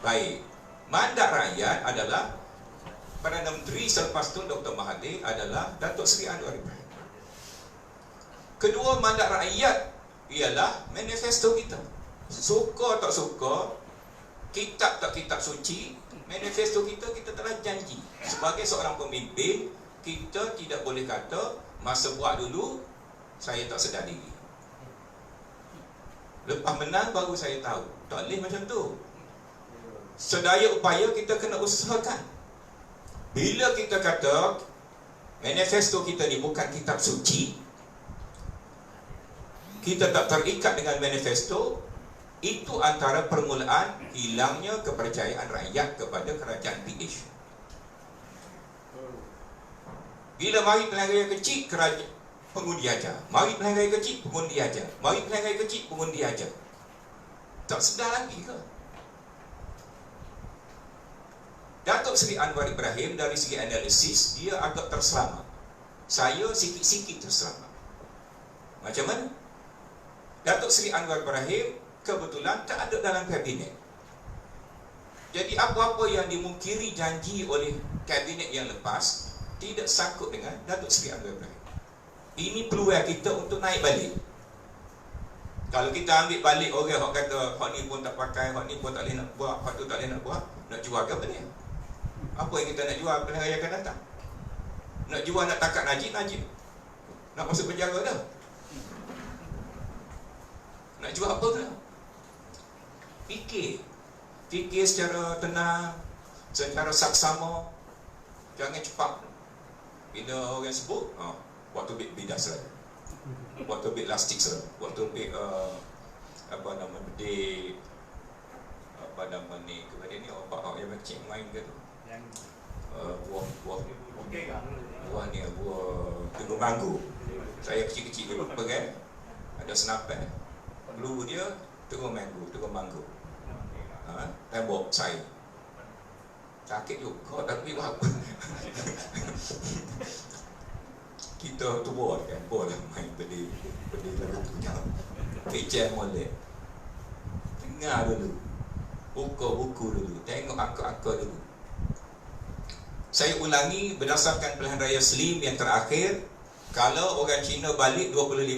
Baik, mandat rakyat adalah Perdana Menteri selepas tu Dr. Mahathir adalah Datuk Seri Anwar Ibrahim. Kedua mandat rakyat ialah manifesto kita. Suka tak suka, kitab tak kitab suci, manifesto kita telah janji. Sebagai seorang pemimpin, kita tidak boleh kata masa buat dulu saya tak sedar diri, lepas menang baru saya tahu. Tak boleh macam tu. Sedaya upaya kita kena usahakan. Bila kita kata manifesto kita ni bukan kitab suci, kita tak terikat dengan manifesto, itu antara permulaan hilangnya kepercayaan rakyat kepada kerajaan PH. Bila mari pilihan raya kecil, pengundi ajar. Mari pilihan raya kecil, pengundi ajar. Mari pilihan raya kecil, pengundi ajar. Tak sedar lagi ke? Datuk Seri Anwar Ibrahim dari segi analisis, dia agak terselamat. Saya sikit-sikit terselamat. Macam mana? Datuk Seri Anwar Ibrahim kebetulan tak ada dalam kabinet. Jadi apa-apa yang dimungkiri janji oleh kabinet yang lepas tidak sangkut dengan Datuk Seri Anwar Ibrahim. Ini peluang kita untuk naik balik. Kalau kita ambil balik orang yang kata hak ni pun tak pakai, hak ni pun tak boleh nak buat, hak tu tak boleh nak buat, nak jual ke apa ni? Apa yang kita nak jual pilihan raya akan datang? Nak jual, nak tangkap Najib. Nak masuk penjara dah. Nak jual apa tu? Fikir secara tenang, secara saksama. Jangan cepat. Bila orang sebut, waktu bidas lah, waktu bit lastik lah, waktu bit apa nama bedek, apa nama ni kepada ni orang yang kecil main ke tu, buah ni buah tengah manggu. Saya kecil-kecil dulu pegang, ada senapan, peluru dia tengah manggu, tembok saya sakit juga tapi apa. Kita tu buat kan, boleh main beli lagu tu, kecil molek, dengar dulu, buka buku dulu, tengok angka-angka dulu. Saya ulangi, berdasarkan pilihan raya Slim yang terakhir, kalau orang Cina balik 25%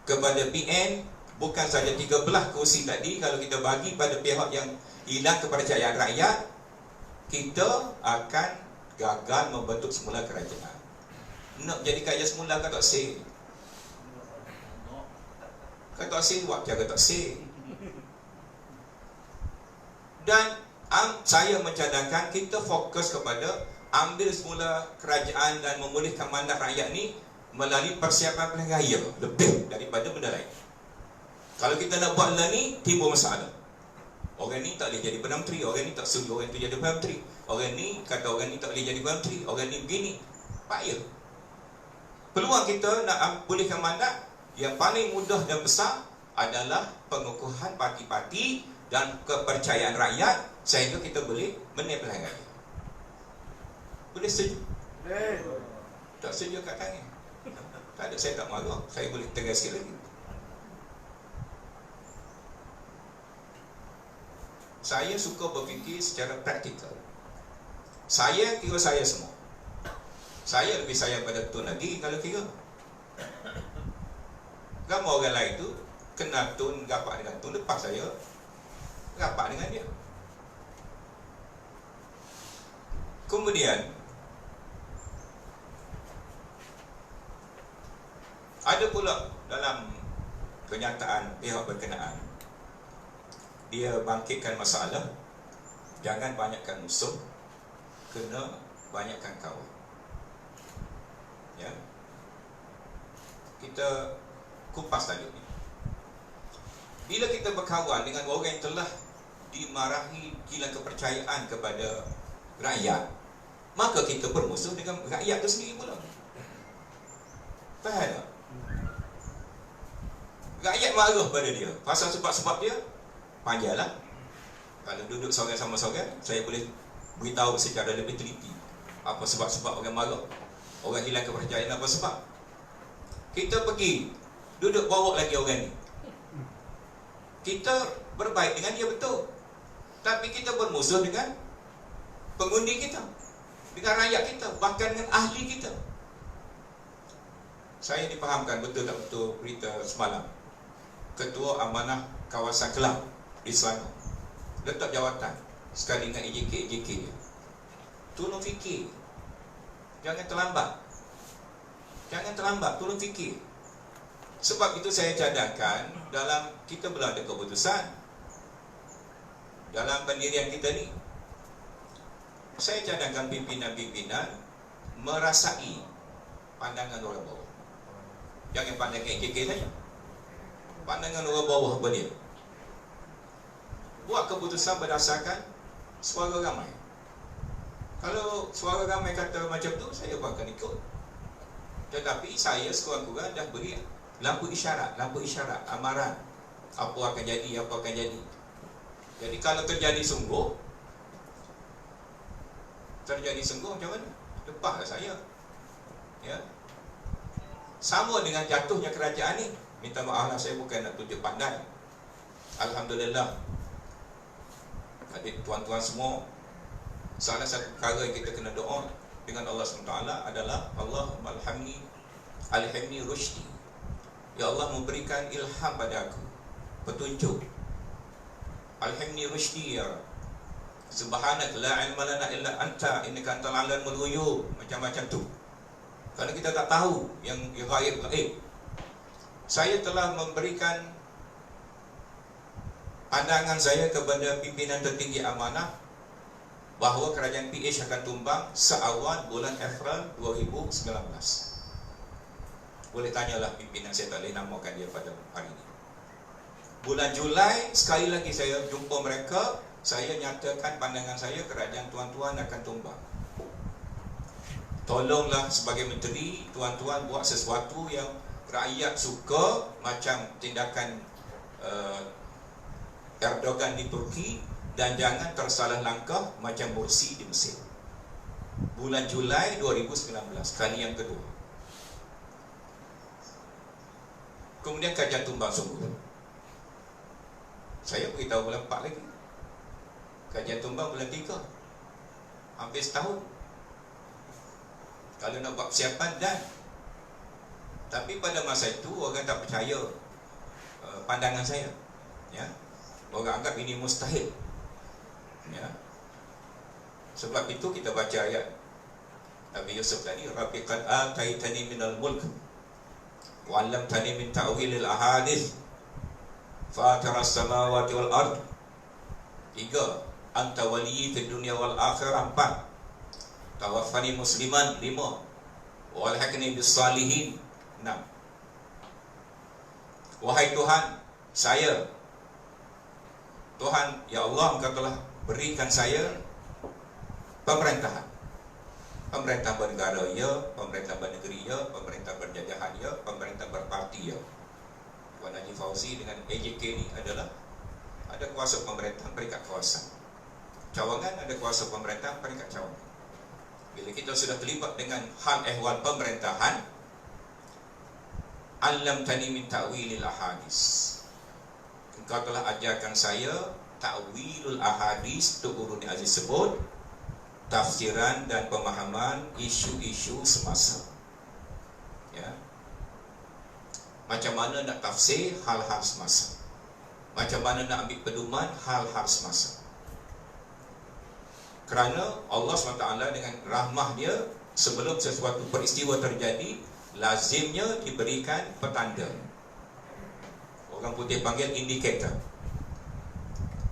kepada PN, bukan saja 13 kursi tadi, kalau kita bagi pada pihak yang hilang kepercayaan rakyat, kita akan gagal membentuk semula kerajaan. Nak jadi kaya semula kan tak sih? Kan tak sih buat jaga tak sih. Dan saya mencadangkan kita fokus kepada ambil semula kerajaan dan memulihkan mandat rakyat ni melalui persiapan pilihan raya lebih daripada benda lain. Kalau kita nak buat benda ni, timbul masalah. Orang ni tak boleh jadi Perdana Menteri, orang ni tak suruh orang tu jadi Perdana Menteri, orang ni kata orang ni tak boleh jadi Perdana Menteri, orang ni begini. Payah. Peluang kita nak pulihkan mandat yang paling mudah dan besar adalah pengukuhan parti-parti dan kepercayaan rakyat sehingga kita boleh menang pilihan raya. Boleh setuju? Tak setuju kat tangan. Tak ada, saya tak marah. Saya boleh tegas sikit lagi. Saya suka berfikir secara praktikal. Saya kira saya semua. Saya lebih sayang pada Tun lagi kalau kira. Ramai orang lain tu kenal Tun, rapat dengan Tun, lepas saya rapat dengan dia. Kemudian ada pula dalam kenyataan pihak berkenaan, dia bangkitkan masalah, jangan banyakkan musuh, kena banyakkan kawan. Ya, kita kupas tadi ni. Bila kita berkawan dengan orang yang telah dimarahi hilang kepercayaan kepada rakyat, maka kita bermusuh dengan rakyat itu sendiri pula. Faham tak? Rakyat marah pada dia pasal sebab-sebab dia panjanglah. Kalau duduk seorang sama seorang, saya boleh beritahu secara lebih teliti apa sebab-sebab orang marah, orang hilang kepercayaan, apa sebab. Kita pergi duduk bawa lagi orang ni, kita berbaik dengan dia betul, Tapi kita bermusuh dengan pengundi kita, dengan rakyat kita, bahkan dengan ahli kita. Saya dipahamkan betul tak betul berita semalam. Ketua Amanah Kawasan Kelang di Selangor letak jawatan sekali dengan EJK dia. Tolong fikir. Jangan terlambat, tolong fikir. Sebab itu saya cadangkan dalam kita belum ada keputusan dalam pendirian kita ni. Saya cadangkan pimpinan-pimpinan merasai pandangan orang bawah. Jangan pandang EJK saja. Pandangan orang bawah apa dia? Buat keputusan berdasarkan suara ramai. Kalau suara ramai kata macam tu, saya pun akan ikut. Tetapi saya sekurang-kurang dah beri lampu isyarat, amaran. Apa akan jadi. Jadi kalau terjadi sungguh macam mana? Lepaslah saya. Ya. Sama dengan jatuhnya kerajaan ni. Minta maaf lah, saya bukan nak tunjuk pandai. Alhamdulillah, adik tuan-tuan semua, salah satu perkara yang kita kena doa dengan Allah SWT adalah Allahumma alhamni rushdi. Ya Allah, memberikan ilham pada aku, petunjuk. Alhamni rushdi ya Rabb. Subhanaka la ilma lana illa anta innaka antal alimul ghuyub. Macam-macam tu. Kerana kita tak tahu yang ghaib. Saya telah memberikan pandangan saya kepada pimpinan tertinggi amanah bahawa kerajaan PH akan tumbang seawal bulan April 2019. Boleh tanyalah pimpinan, saya tak boleh namakan dia pada hari ini. Bulan Julai, sekali lagi saya jumpa mereka, saya nyatakan pandangan saya kerajaan tuan-tuan akan tumbang. Tolonglah sebagai menteri, tuan-tuan buat sesuatu yang rakyat suka, macam tindakan Erdogan di Turki, dan jangan tersalah langkah macam Morsi di Mesir. Bulan Julai 2019, kali yang kedua. Kemudian kajian tumbang sungguh. Saya beritahu bulan 4 lagi. Kajian tumbang bulan 3. Hampir setahun. Kalau nak buat persiapan dan. Tapi pada masa itu orang tak percaya pandangan saya. Ya. Orang anggap ini mustahil. Ya. Sebab itu kita baca ayat Nabi Yusuf tadi, Rabbi qad ataitani minal mulk wa 'allamtani min ta'wilil ahadits fatiras samawati wal ard. 3, anta waliyyi fid dunya wal akhirah. 4, tawaffani musliman. 5, wa alhaqni bis salihin. 6. Wahai Tuhan, saya Tuhan, ya Allah, Engkau telah berikan saya pemerintahan. Pemerintah bernegara ya, pemerintah bernegeri ya, pemerintah berjajahan ya, pemerintah berparti ya. Puan Haji Fauzi dengan AJK ni adalah ada kuasa pemerintah peringkat kawasan. Cawangan ada kuasa pemerintah peringkat cawangan. Bila kita sudah terlibat dengan hal ehwal pemerintahan, allamtani min ta'wilil ahadits. Engkau telah ajarkan saya ta'wilul ahadits, tu urut yang Aziz sebut, tafsiran dan pemahaman isu-isu semasa. Ya. Macam mana nak tafsir hal-hal semasa. Macam mana nak ambil pedoman hal-hal semasa. Kerana Allah SWT dengan rahmah dia, sebelum sesuatu peristiwa terjadi, lazimnya diberikan petanda. Orang putih panggil indikator.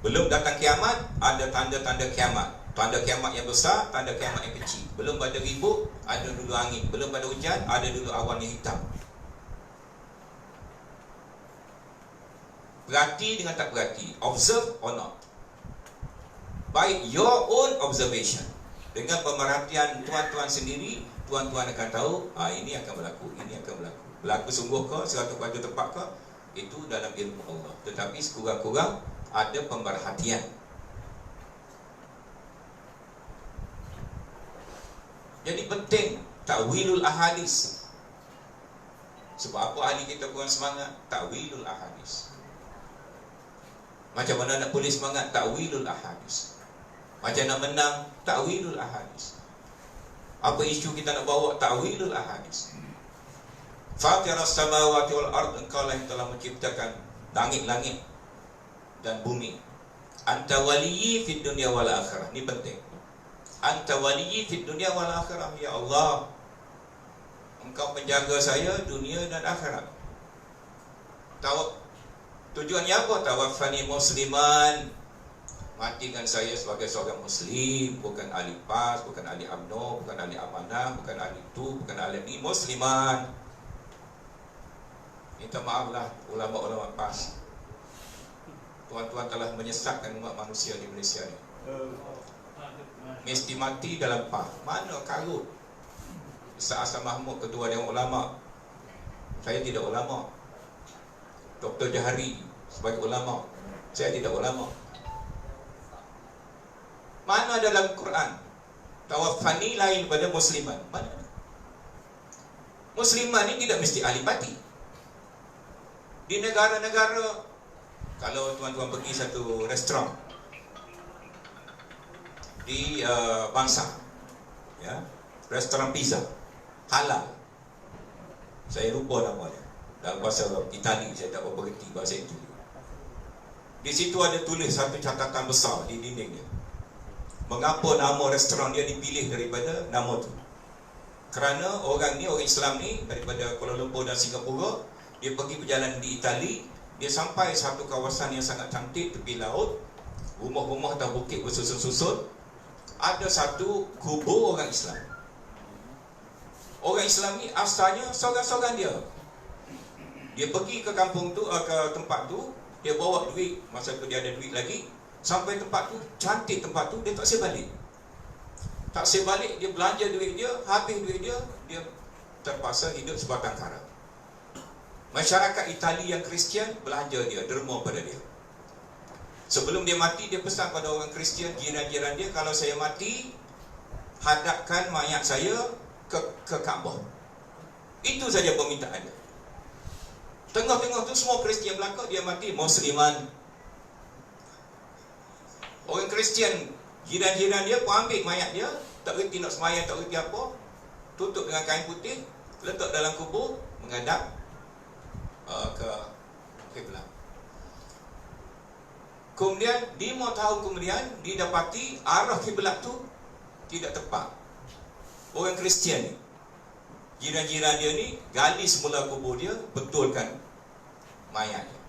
Belum datang kiamat, ada tanda-tanda kiamat. Tanda kiamat yang besar, tanda kiamat yang kecil. Belum pada ribut, ada dulu angin. Belum pada hujan, ada dulu awan yang hitam. Berhati dengan tak berhati, observe or not. By your own observation, dengan pemerhatian tuan-tuan sendiri, tuan-tuan akan tahu, ini akan berlaku, ini akan berlaku. Berlaku sungguh ke, 100% tepat ke, itu dalam ilmu Allah. Tetapi sekurang-kurang ada pemerhatian. Jadi penting ta'wilul ahadits. Sebab apa ahli kita kurang semangat? Ta'wilul ahadits. Macam mana nak boleh semangat ta'wilul ahadis? Macam nak menang ta'wilul ahadis? Apa isu kita nak bawa ta'wilul ahadis? Fatiras samawati wal ard, engkau lah yang telah menciptakan langit-langit dan bumi. Anta waliyyi fid dunya wal akhirah. Ini penting. Anta waliyyi fid dunya wal akhirah. Ya Allah, engkau penjaga saya dunia dan akhirat. Tujuannya apa? Tawaffani musliman, matikan saya sebagai seorang muslim, bukan ahli PAS, bukan ahli UMNO, bukan ahli amanah, bukan ahli itu, bukan ahli ini, musliman. Minta maaflah ulama-ulama PAS. Tuan-tuan telah menyesatkan umat manusia di Malaysia ni. Mesti mati dalam PAS. Mana karut? Ustaz Hassan Mahmud, ketua Dewan Ulama. Saya tidak ulama. Dr. Jahari sebagai ulama. Saya tidak ulama. Mana dalam Quran tawaffani lain pada musliman? Mana? Musliman ni tidak mesti ahli parti. Di negara-negara, kalau tuan-tuan pergi satu restoran di bangsa, ya, restoran pizza halal, saya lupa namanya, dalam bahasa Itali, saya tak berapa reti bahasa itu. Di situ ada tulis satu catatan besar di dindingnya. Mengapa nama restoran dia dipilih daripada nama tu? Kerana orang ni, orang Islam ni daripada Kuala Lumpur dan Singapura, dia pergi berjalan di Itali, dia sampai satu kawasan yang sangat cantik tepi laut, rumah-rumah atas bukit bersusun-susun, ada satu kubur orang Islam. Orang Islam ni asalnya seorang-seorang dia. Dia pergi ke kampung tu, ke tempat tu, dia bawa duit, masa tu dia ada duit lagi. Sampai tempat tu, cantik tempat tu, dia tak sebalik. Tak sebalik, dia belanja duit dia, habis duit dia, dia terpaksa hidup sebatang kara. Masyarakat Itali yang Kristian belanja dia, derma pada dia. Sebelum dia mati, dia pesan pada orang Kristian, jiran-jiran dia, kalau saya mati, hadapkan mayat saya ke Kaabah. Itu saja permintaan dia. Tengah-tengah tu semua Kristian belaka, dia mati musliman. Orang Kristian, jiran-jiran dia pun ambil mayat dia, tak reti nak semayang, tak reti apa, tutup dengan kain putih, letak dalam kubur, menghadap ke kiblat. Kemudian 5 tahun kemudian didapati arah kiblat tu tidak tepat. Orang Kristian ni, jiran-jiran dia ni gali semula kubur dia, betulkan mayat dia.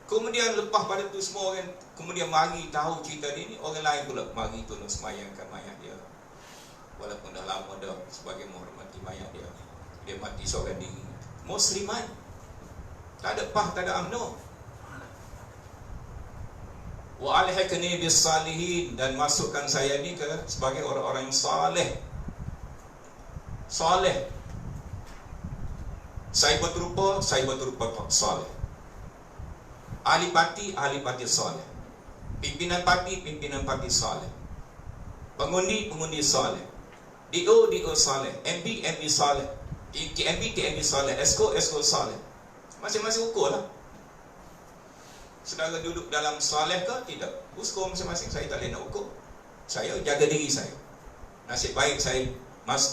Kemudian lepas pada tu semua orang kemudian mari tahu cerita dia ni, orang lain pula mari tolong semayangkan mayat dia. Walaupun dah lama dah, sebagai menghormati mayat dia, dia mati seorang diri. Musliman, tak ada PAH, tak ada UMNO. Wa alhiqni bis salihin, dan masukkan saya ni ke sebagai orang-orang yang saleh. Saleh. Saya berterupa saleh. Ahli parti saleh. Pimpinan parti saleh. Pengundi saleh. DO saleh. MB saleh. TMB saleh. Esko saleh. Masing-masing ukur lah. Saudara duduk dalam saleh ke tidak? Ukur masing-masing. Saya tak boleh nak ukur. Saya jaga diri saya. Nasib baik saya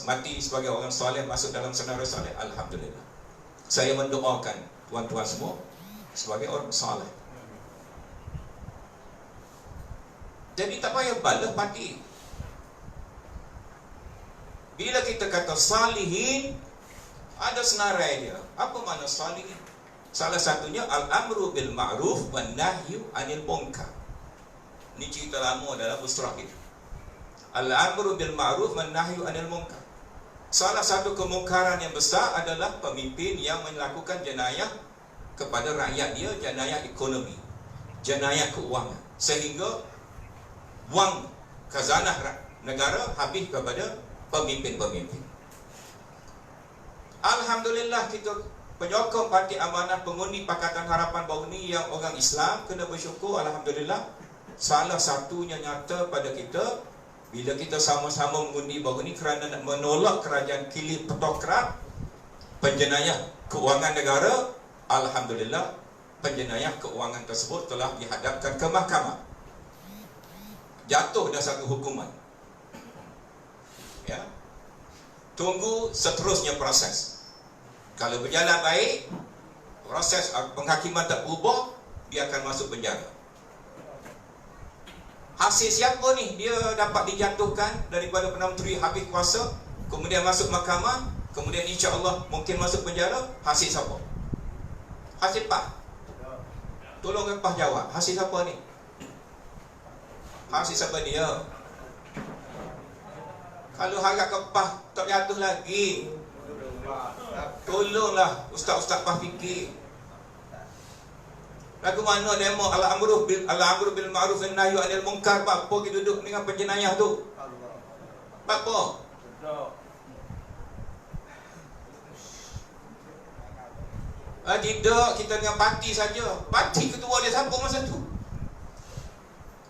mati sebagai orang saleh, masuk dalam senarai saleh. Alhamdulillah. Saya mendoakan tuan-tuan semua sebagai orang saleh. Jadi tak payah bala parti. Bila kita kata salihin, ada senarai dia. Apa makna salihin? Salah satunya al-amru bil ma'ruf wan nahyu 'anil munkar. Ini cerita lama dalam Busrah kita. Al-amru bil ma'ruf wan nahyu 'anil munkar. Salah satu kemungkaran yang besar adalah pemimpin yang melakukan jenayah kepada rakyat dia, jenayah ekonomi, jenayah keuangan, sehingga wang khazanah negara habis kepada pemimpin-pemimpin. Alhamdulillah, kita penyokong Parti Amanah, pengundi Pakatan Harapan baru ni yang orang Islam, kena bersyukur. Alhamdulillah, salah satunya nyata pada kita bila kita sama-sama mengundi baru ni kerana nak menolak kerajaan kilit petokrat, penjenayah keuangan negara. Alhamdulillah, penjenayah keuangan tersebut telah dihadapkan ke mahkamah. Jatuh dah satu hukuman. Ya. Tunggu seterusnya proses. Kalau berjalan baik, proses penghakiman tak berubah, dia akan masuk penjara. Hasil siapa ni? Dia dapat dijatuhkan daripada Perdana Menteri habis kuasa, kemudian masuk mahkamah, kemudian insya-Allah mungkin masuk penjara. Hasil siapa? Hasil PAH. Tolong PAH jawab. Hasil siapa ni? Hasil siapa dia? Kalau harap ke PAH tak jatuh lagi, tolonglah ustaz-ustaz PAH fikir. Lagu mana demo al-amru bil ma'ruf wan nahyu 'anil munkar? Apa kita duduk dengan penjenayah tu? Apa? Tidak, kita dengan parti saja. Parti ketua dia siapa masa tu?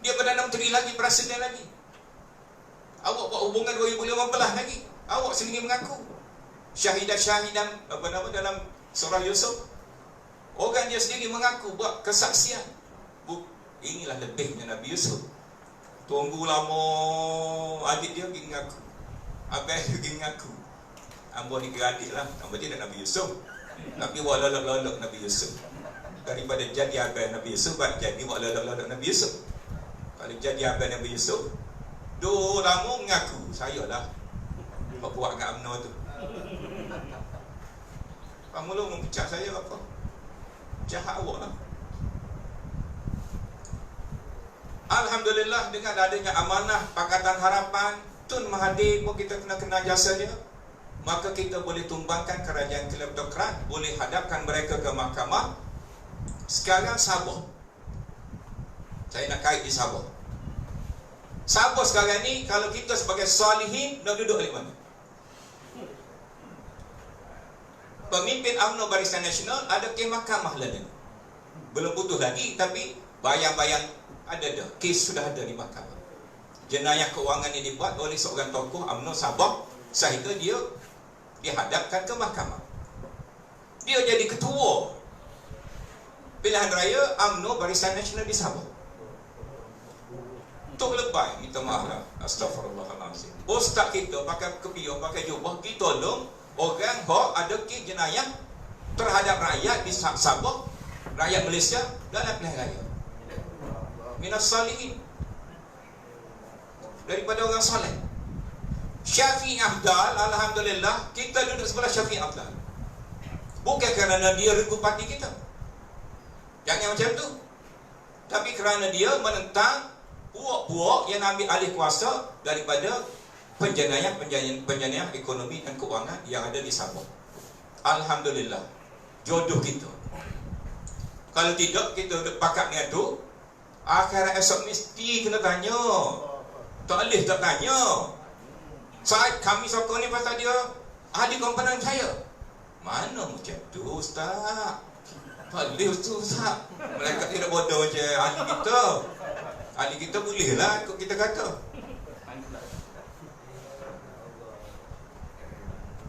Dia Perdana Menteri lagi, Presiden lagi. Awak buat hubungan 2015 lagi. Awak sendiri mengaku syahidan apa nama dalam surah Yusuf. Orang dia sendiri mengaku buat kesaksian. Inilah lebihnya Nabi Yusuf. Tunggu lama adik dia pergi mengaku, abang dia pergi mengaku. Ambo ni adik lah, ambo dia Nabi Yusuf. Tapi buat lolok-lolok Nabi Yusuf. Daripada jadi abang Nabi Yusuf, jadi buat lolok-lolok Nabi Yusuf. Kalau jadi abang Nabi Yusuf, dua lama mengaku, saya lah buat dengan UMNO tu. Kamu lu mempecat saya apa? Jahat awak lah. Alhamdulillah, dengan adanya amanah Pakatan Harapan, Tun Mahathir pun kita kena jasa dia. Maka kita boleh tumbangkan kerajaan kleptokrat, boleh hadapkan mereka ke mahkamah. Sekarang Sabah, saya nak kait di Sabah. Sabah sekarang ni, kalau kita sebagai salihin, nak duduk di mana? Pemimpin UMNO Barisan Nasional ada ke mahkamah lah dia. Belum putus lagi, tapi bayang-bayang ada dah. Kes sudah ada di mahkamah. Jenayah keuangan yang dibuat oleh seorang tokoh UMNO Sabah, sehingga dia dihadapkan ke mahkamah. Dia jadi ketua pilihan raya UMNO Barisan Nasional di Sabah. Tok lebay, minta maaf lah. Astagfirullahaladzim. Ustaz kita pakai kepiah, pakai jubah, kita tolong orang yang ada kes jenayah terhadap rakyat di Sabah, rakyat Malaysia dalam pilihan raya. Minas salihin, daripada orang soleh. Syafi'i Afdal, alhamdulillah, kita duduk sebelah Syafi'i Afdal. Bukan kerana dia regu parti kita, jangan macam tu. Tapi kerana dia menentang puak-puak yang ambil alih kuasa daripada penjenayah ekonomi dan keuangan yang ada di Sabah. Alhamdulillah, jodoh kita. Kalau tidak, kita duduk pakat dengan tu, akhirat esok mesti kena tanya. Tak boleh tak tanya. Saat kami sokong ni pasal dia ahli komponen saya. Mana macam tu Ustaz? Tak boleh Ustaz. Mereka tidak bodoh macam ahli kita. Ahli kita boleh lah ikut kita kata.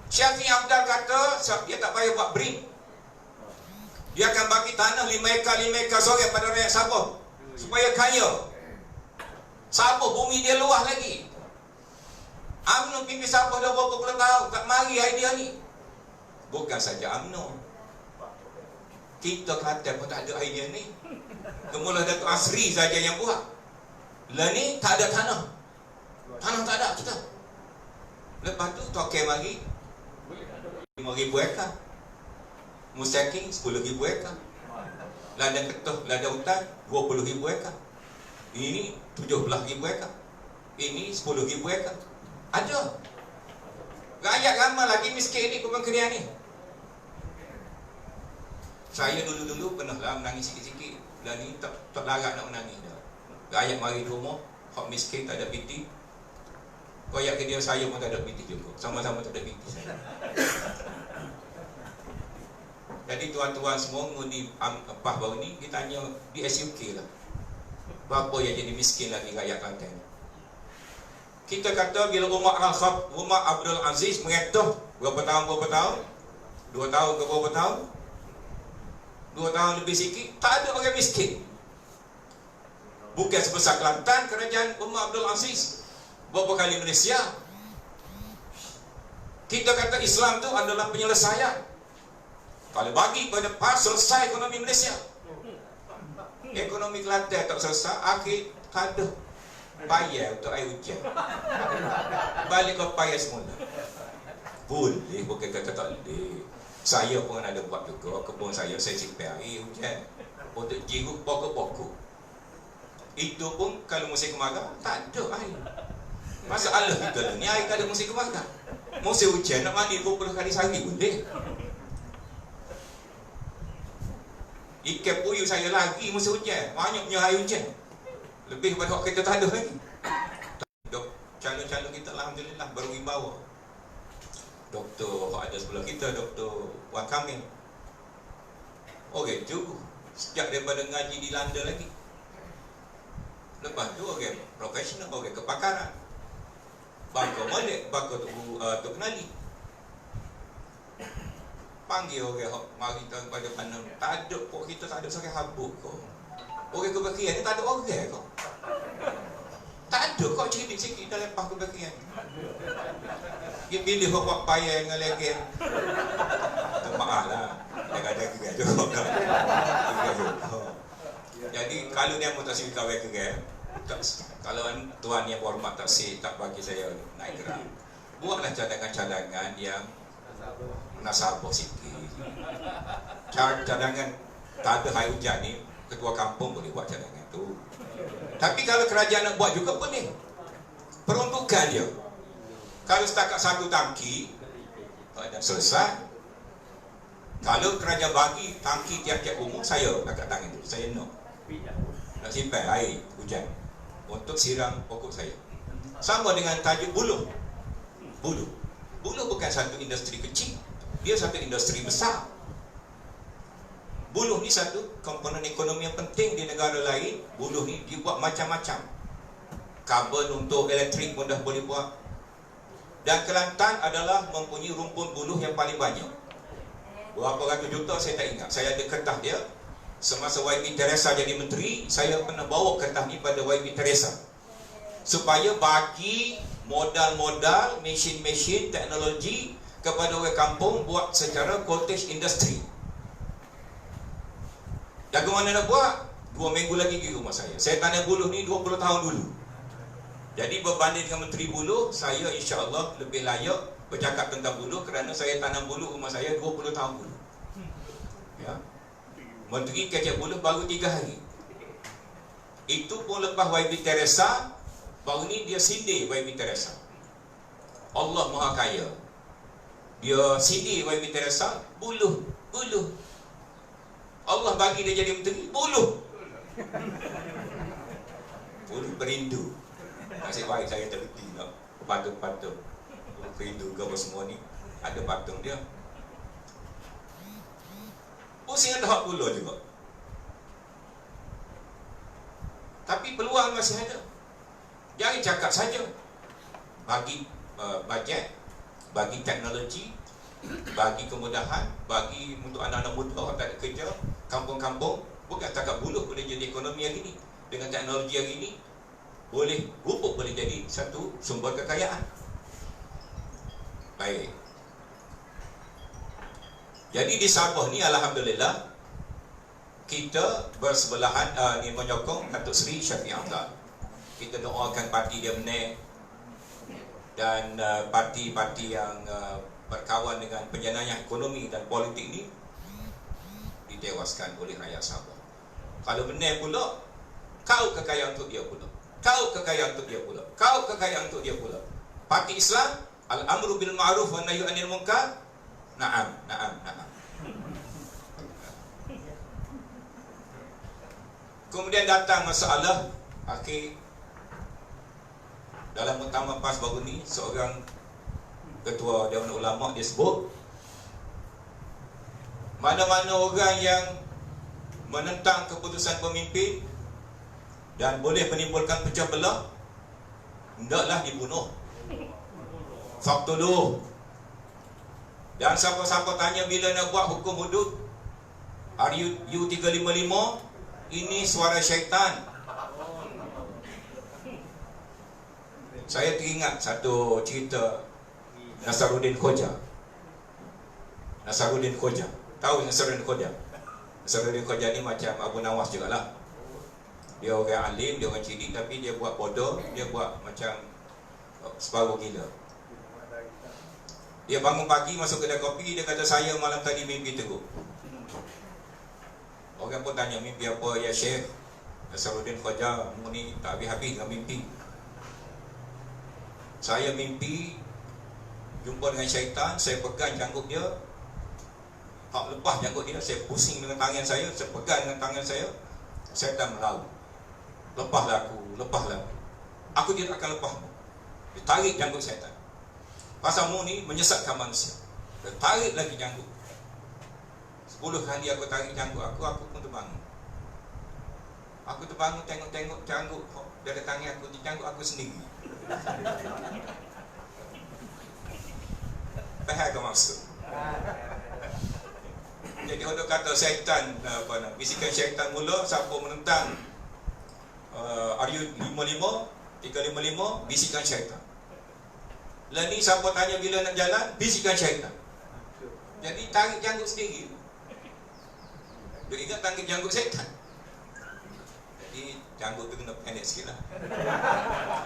Syafi'i Afdal kata dia tak payah buat BRIM. Dia akan bagi tanah 5 ekar sore pada rakyat Sabah supaya kaya. Sabah bumi dia luas lagi. UMNO pimpin Sabah dah berapa puluh tahun, tak mari idea ni. Bukan saja UMNO, kita kata pun tak ada idea ni. Kemula Datuk Asri saja yang buat. Lah ni tak ada tanah. Tanah tak ada kita. Lepas tu token mari 5,000 ekar. Mustakin 10,000 ekar. Ladang ketuh, ladang hutan 20,000 ekar. Ini 17,000 ekar. Ini 10,000 ekar. Ada. Rakyat ramai lagi miskin ni, kurang kerja ni. Saya dulu-dulu pernah lah menangis sikit-sikit. Dan ni tak larat nak menangis dah. Rakyat mari rumah, hak miskin tak ada piti. Koyak ke dia, saya pun tak ada piti juga. Sama-sama tak ada piti saya. Jadi tuan-tuan semua mengundi PAH baru ni, ditanya di SUK lah, berapa yang jadi miskin lagi rakyat Kelantan. Kita kata bila Umar Abdul Aziz mengetuh berapa tahun? 2 tahun ke berapa tahun? 2 2 tahun lebih sikit, tak ada orang miskin. Bukan sebesar Kelantan, kerajaan Umar Abdul Aziz, berapa kali Malaysia. Kita kata Islam tu adalah penyelesaian. Kalau bagi pada PAS, selesai ekonomi Malaysia. Ekonomi Kelantan tak selesai, akhir tak ada payah untuk air hujan. Balik ke payah semula. Boleh, bukan kata tak boleh. Saya pun ada buat juga, kebun saya simpan air hujan untuk jeruk pokok-pokok. Itu pun kalau musim kemarau tak ada air. Masalah kita ni air tak ada musim kemarau. Musim hujan nak mandi 20 kali sehari boleh. Ikan puyuh saya lagi musim hujan, banyaknya air hujan. Lebih daripada waktu kita tak ada lagi. Calon-calon kita alhamdulillah berwibawa. Doktor ada sebelah kita, Doktor Wan Kamil. Orang tu sejak daripada ngaji di London lagi. Lepas tu orang profesional, orang kepakaran. Bangkau balik, bangkau tu kenali. Panggil orang mari kita pada panang. Tak ada pok kita, tak ada seorang habuk kau. Orang kebakian ni tak ada orang kau. Tak ada kau cerita sikit dalam lepas kebakian. Dia pilih buat payah dengan lagi. Maaf lah. Kadang-kadang juga ada. Jadi kalau dia mau tak sih kawin ke kalau tuan yang hormat tak sih tak bagi saya naik gerak. Buatlah cadangan-cadangan yang nasabah sikit. Cadangan tak ada air hujan ni, ketua kampung boleh buat cadangan tu. Tapi kalau kerajaan nak buat juga boleh. Peruntukan dia. Kalau setakat 1 tangki dah selesai. Kalau kerajaan bagi tangki tiap-tiap rumah, saya agak tangan tu, saya nak simpan air hujan untuk siram pokok saya. Sama dengan tajuk Buloh. Buloh bukan satu industri kecil, dia satu industri besar. Buloh ni satu komponen ekonomi yang penting di negara lain. Buloh ni dibuat macam-macam. Kabel untuk elektrik pun dah boleh buat. Dan Kelantan adalah mempunyai rumpun buluh yang paling banyak. Berapa ratus juta saya tak ingat. Saya ada kertas dia. Semasa YB Teresa jadi menteri, saya pernah bawa kertas ni pada YB Teresa supaya bagi modal-modal, mesin-mesin, teknologi kepada orang kampung buat secara cottage industry. Jaga mana nak buat? 2 minggu lagi pergi rumah saya. Saya tanam buluh ni 20 tahun dulu. Jadi berbanding dengan Menteri Buluh, saya insya-Allah lebih layak bercakap tentang buluh kerana saya tanam buluh rumah saya 20 tahun dulu. Ya. Menteri kecek buluh baru 3 hari. Itu pun lepas YB Teresa, baru ni dia sindir YB Teresa. Allah Maha Kaya. Dia sindir YB Teresa, buluh. Allah bagi dia jadi menteri, buluh berindu. Nasib baik saya teliti nak patung-patung berindu ke apa semua ni. Ada patung dia. Pusing ada hak pula juga. Tapi peluang masih ada. Jangan cakap saja. Bagi bajet, bagi teknologi, bagi kemudahan, bagi untuk anak-anak muda yang tak ada kerja, kampung-kampung, bukan takat buluh boleh jadi ekonomi hari ini. Dengan teknologi hari ini, pupuk boleh jadi satu sumber kekayaan. Baik. Jadi di Sabah ni alhamdulillah kita bersebelahan ni menyokong Datuk Seri Shafie Hamzah. Kita doakan parti dia menang dan parti-parti yang berkawan dengan penjenayah ekonomi dan politik ni ditewaskan oleh rakyat Sabah. Kalau menang pula, kau kekayaan untuk dia pula. Kau kekayaan untuk dia pula. Kau kekayaan untuk dia pula. Parti Islam, al-amru bil ma'ruf wa nahyu 'anil munkar. Naam. Kemudian datang masalah akhir dalam muktamar PAS baru ni, seorang ketua Dewan Ulama dia sebut mana-mana orang yang menentang keputusan pemimpin dan boleh menimbulkan pecah belah, hendaklah dibunuh. Faqtuluh. Dan siapa-siapa tanya bila nak buat hukum hudud, RU355 ini suara syaitan. Saya teringat satu cerita Nasaruddin Khoja. Nasaruddin Khoja, tahu Nasaruddin Khoja? Nasaruddin Khoja ni macam Abu Nawas jugalah. Dia orang alim, dia orang cilik, tapi dia buat bodoh, dia buat macam separuh gila. Dia bangun pagi masuk kedai kopi, dia kata saya malam tadi mimpi teruk. Orang pun tanya, mimpi apa ya Syekh? Nasaruddin Khoja ni tak habis-habis dengan mimpi. Saya mimpi jumpa dengan syaitan, saya pegang janggut dia, tak lepas janggut dia, saya pusing dengan tangan saya pegang dengan tangan saya, syaitan melaut. Lepaslah aku, lepaslah aku tidak akan lepas. Dia tarik janggut syaitan. Pasalmu ni menyesatkan manusia. Dia tarik lagi janggut. 10 kali aku tarik janggut aku pun terbangun. Aku terbangun tengok-tengok janggut dari tangan aku, di janggut aku sendiri. Faham ke maksud? Jadi untuk kata syaitan, bisikan syaitan mula, siapa menentang RU355, bisikan syaitan. Lah ni siapa tanya bila nak jalan, bisikan syaitan. Jadi tarik janggut sendiri. Dia ingat tarik janggut syaitan. Jadi janggut tu kena pendek sikit lah.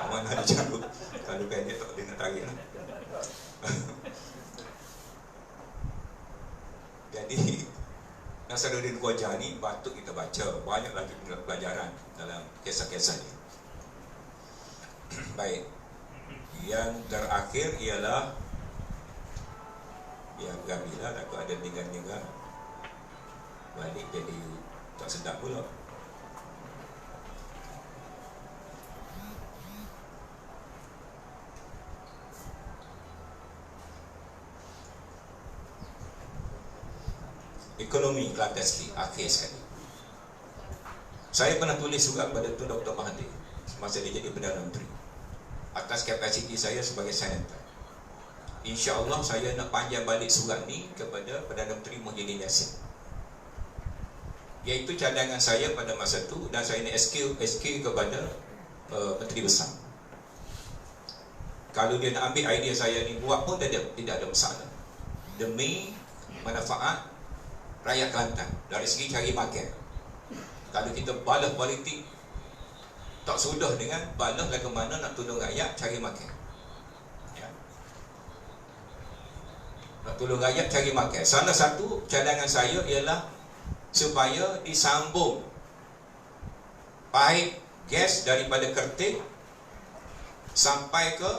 Mana ada janggut, kalau pendek tak boleh nak tarik lah. Jadi Nasaruddin Khoja ni patut kita baca. Banyak lagi pelajaran dalam kisah-kisah ni. Baik. Yang terakhir ialah yang Gamila takut ada dengar-dengar balik jadi tak sedap pula. Ekonomi Kelantan sikit, akhir sekali. Saya pernah tulis surat kepada Tun Dr. Mahathir semasa dia jadi Perdana Menteri atas kapasiti saya sebagai senator. InsyaAllah saya nak panjang balik surat ni kepada Perdana Menteri Muhyiddin Yassin, iaitu cadangan saya pada masa tu, dan saya nak SQ kepada Menteri Besar. Kalau dia nak ambil idea saya ni buat pun tidak ada masalah, demi manfaat rakyat Kelantan dari segi cari makan. Kalau kita balas politik tak sudah dengan balas lagu mana nak tolong rakyat cari makan, ya. Nak tolong rakyat cari makan. Salah satu cadangan saya ialah supaya disambung paip gas daripada Kertih sampai ke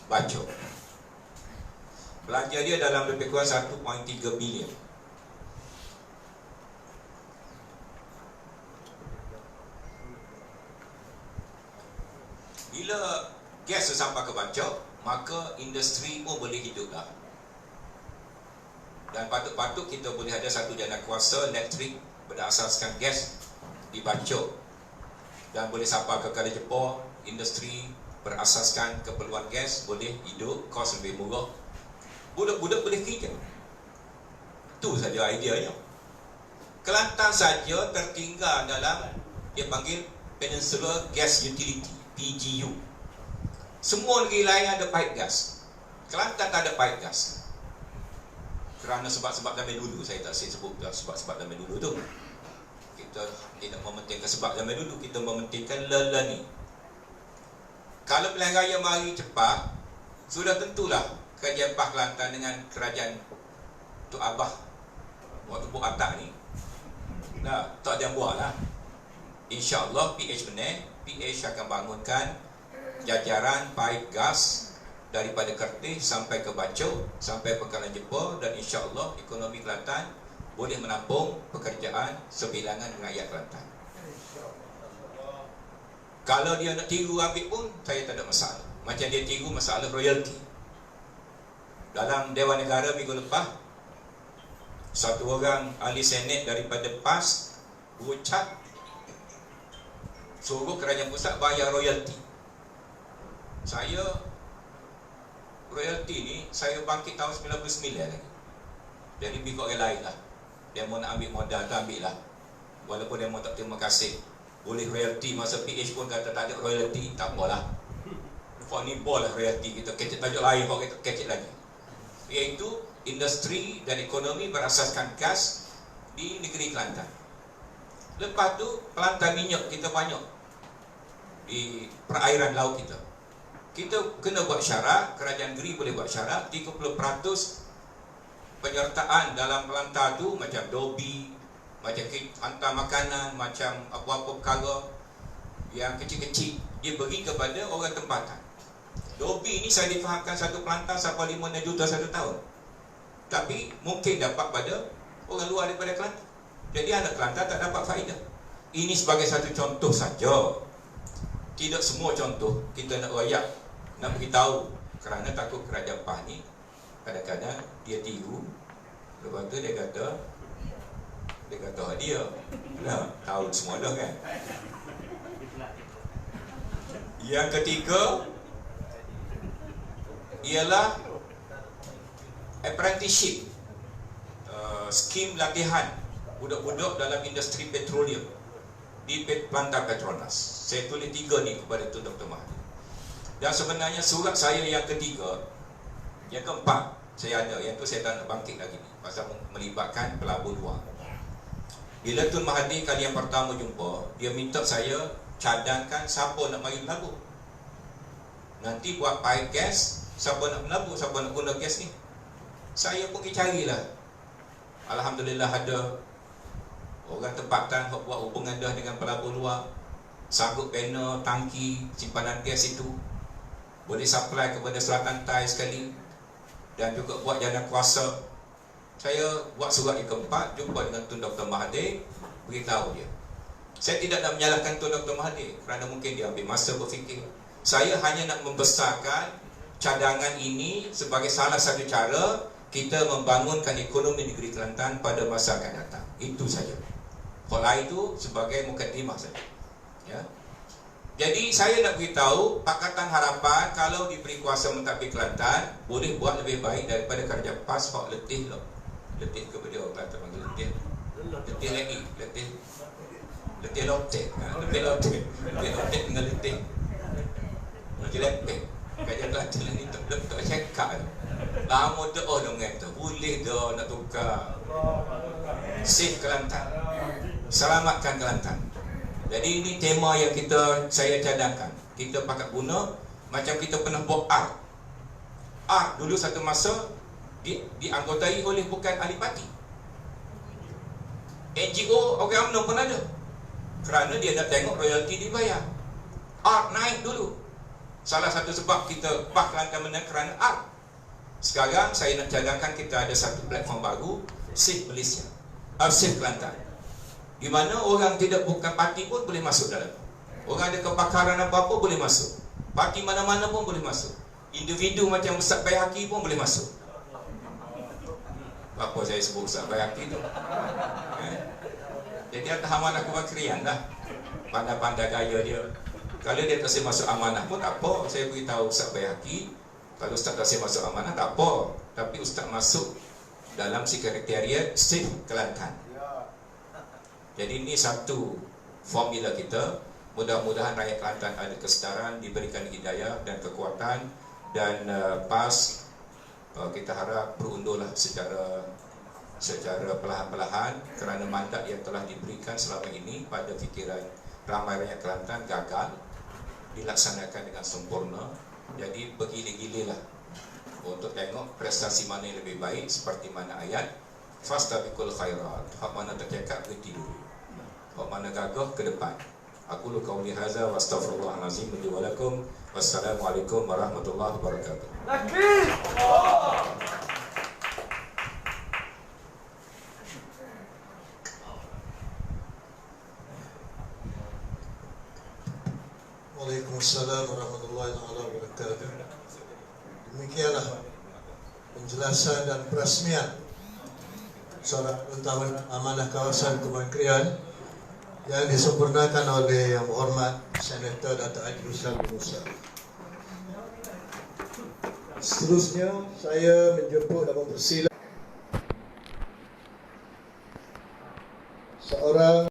Bacok. Belanja dia dalam lebih kurang 1.3 bilion. Bila gas sampai ke Bacok, maka industri pun boleh hidup dah. Dan patut-patut kita boleh ada satu jana kuasa elektrik berasaskan gas di Bacok, dan boleh sampai ke Kuala Jepur. Industri berasaskan keperluan gas boleh hidup, kos lebih murah, budak-budak boleh kerja. Itu saja ideanya. Kelantan saja tertinggal dalam dia panggil Peninsula Gas Utility, PGU. Semua negeri lain ada pipe gas. Kelantan tak ada pipe gas. Kerana sebab-sebab zaman dulu, saya tak sebut sebab-sebab zaman dulu tu. Kita tidak mementingkan sebab zaman dulu, kita mementingkan learning. Kalau pilihan raya mari cepat, sudah tentulah kerajaan Pah Kelantan dengan kerajaan Tok Abah waktu Pok Atak ni, nah, tak ada yang buat lah. InsyaAllah PH menang, PH akan bangunkan jajaran pipe gas daripada Kertih sampai ke Bacok, sampai Pekalan Jepur, dan insyaAllah ekonomi Kelantan boleh menampung pekerjaan sebilangan rakyat Kelantan. Kalau dia nak tiru ambil pun, saya tak ada masalah. Macam dia tiru masalah royalty. Dalam Dewan Negara minggu lepas, satu orang ahli Senate daripada PAS ucap suruh kerajaan pusat bayar royalty. Saya royalty ni saya bangkit tahun 99 lagi. Jadi bikut orang lain lah. Dia mau nak ambil modal tu ambil lah. Walaupun dia mau tak terima kasih. Boleh royalty, masa PH pun kata tak ada royalty, tak apalah. Kau ni boleh royalty, kita kecil tajuk lain, kau kita kecil lagi. Iaitu industri dan ekonomi berasaskan gas di negeri Kelantan. Lepas tu pelantan minyak kita banyak di perairan laut kita. Kita kena buat syarat, kerajaan negeri boleh buat syarat 30% penyertaan dalam pelantar tu, macam dobi, macam hantar makanan, macam apa-apa perkara yang kecil-kecil, dia bagi kepada orang tempatan. Dobi ni saya difahamkan satu pelantar sampai 5-6 juta satu tahun. Tapi mungkin dapat pada orang luar daripada Kelantan. Jadi anak Kelantan tak dapat faedah. Ini sebagai satu contoh saja. Tidak semua contoh kita nak royak, nak beritahu, kerana takut kerajaan PAS ni kadang-kadang dia tiru. Lepas tu dia kata dia nah, tahu semua dah kan. Yang ketiga ialah apprenticeship, skim latihan budak-budak dalam industri petroleum di Pelantar Petronas. Saya tulis 3 ni kepada Tun Dr. Mahathir. Dan sebenarnya surat saya yang ketiga, yang keempat saya ada, yang tu saya tak nak bangkit lagi ni, pasal melibatkan pelabur luar. Bila Tun Mahathir kali yang pertama jumpa, dia minta saya cadangkan siapa nak mari pelabur. Nanti buat pipe gas, siapa nak melabur, siapa nak guna gas ni. Saya pergi carilah. Alhamdulillah ada orang tempatan yang buat hubungan dah dengan pelabur luar, sanggup panel, tangki, simpanan gas itu, boleh supply kepada Selatan Thai sekali, dan juga buat jana kuasa. Saya buat surat yang keempat, jumpa dengan Tun Dr. Mahathir, beritahu dia. Saya tidak nak menyalahkan Tun Dr. Mahathir, kerana mungkin dia ambil masa berfikir. Saya hanya nak membesarkan cadangan ini sebagai salah satu cara kita membangunkan ekonomi negeri Kelantan pada masa akan datang. Itu saja. Kalau itu sebagai mukadimah saja. Ya. Jadi saya nak beritahu Pakatan Harapan kalau diberi kuasa mentadbir Kelantan boleh buat lebih baik daripada kerajaan PAS. Pak letih lah. Letih kepada orang Kelantan panggil letih. Letih lagi, letih. Letih lotek. Letih lotek. Letih lotek dengan letih. Letih letih. Kerajaan Kelantan ni tak cekak. Lama doa dengan tu. Boleh dah nak tukar. Save Kelantan. Selamatkan Kelantan. Jadi ini tema yang saya cadangkan. Kita pakai guna macam kita pernah buat art. Art dulu satu masa dianggotai oleh bukan ahli parti. NGO orang UMNO pun ada. Kerana dia nak tengok royalty dibayar. Art naik dulu. Salah satu sebab kita PAS Kelantan menang kerana art. Sekarang saya nak cadangkan kita ada satu platform baru, Save Malaysia, Save Kelantan, di mana orang tidak bukan parti pun boleh masuk dalam. Orang ada kepakaran apa-apa boleh masuk. Parti mana-mana pun boleh masuk. Individu macam Ustaz Bayhaqi pun boleh masuk. Apa saya sebut Ustaz Bayhaqi tu? Jadi atas amanah kementerian lah. Pandai-pandai gaya dia. Kalau dia tak saya masuk amanah pun tak apa. Saya beritahu Ustaz Bayhaqi, kalau Ustaz tak saya masuk amanah tak apa. Tapi Ustaz masuk dalam sekretariat Save Kelantan. Jadi ini satu formula kita. Mudah-mudahan rakyat Kelantan ada kesedaran, diberikan hidayah dan kekuatan. Dan PAS kita harap berundulah secara perlahan-lahan, kerana mandat yang telah diberikan selama ini pada fikiran ramai rakyat Kelantan gagal dilaksanakan dengan sempurna. Jadi bergila-gilalah untuk tengok prestasi mana yang lebih baik, seperti mana ayat fastabiqul khairat. Hak mana tercakap ke tidur, hak mana gagah ke depan. Aku lu qauli hadza wa astaghfirullahalazim li wa lakum. Wassalamualaikum warahmatullahi wabarakatuh. Takbir. Waalaikumsalam warahmatullahi wabarakatuh. Demikianlah penjelasan dan peresmian Surat Utama Amanah Kawasan Kementerian yang disempurnakan oleh Yang Berhormat Senator Dato' Haji Ruslan bin Musa. Seterusnya saya menjemput dan mempersilakan seorang